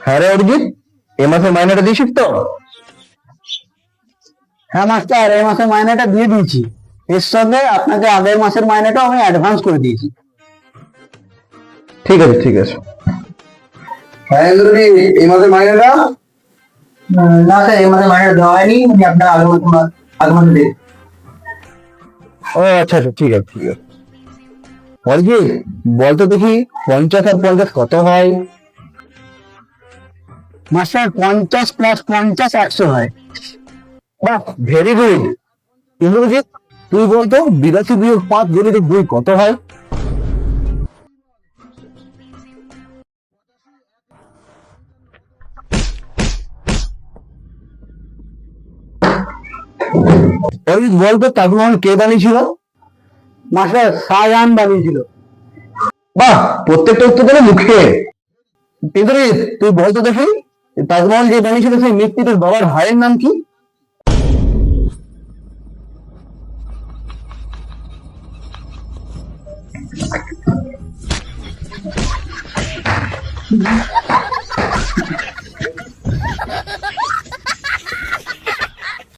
হ্যাঁ রে অরিজিৎ, এ মাসের মাইনেটা দিয়েছিস তো? হ্যাঁ মাস্টার, এই মাসের মাইনেটা দিয়ে দিয়েছি। এর সঙ্গে আপনাকে আগের মাসের মাইনেটাও আমি অ্যাডভান্স করে দিয়েছি। ঠিক আছে ঠিক আছে। হ্যাঁ গুরুজি, এই মাসের মাইনেটা? না স্যার, এই মাসের মাইনেটা দেওয়া হয়নি, আমি আপনার আগের মাসে দিই। ও আচ্ছা আচ্ছা, ঠিক আছে ঠিক আছে। অরিজিৎ, বলতো দেখি 50 আর 50 কত হয়? মাস্টার 50 প্লাস 50 100 হয়। বাহ, ভেরি গুড। ইন্দ্রজিৎ, তুই বলতো 82 বিয়োগ 5 গুণিত 2 কত হয়? অরিজিৎ, বলতো তাজমহল কে বানিয়েছিল? মাস্টার শাহজাহান বানিয়েছিল। বাহ, প্রত্যেকটা উত্তর দিলে মুখে। ইন্দ্রজিৎ, তুই বলতো দেখি তাজমহল যে বানিয়েছিল সেই ব্যক্তিটার বাবার ভাইয়ের নাম কি?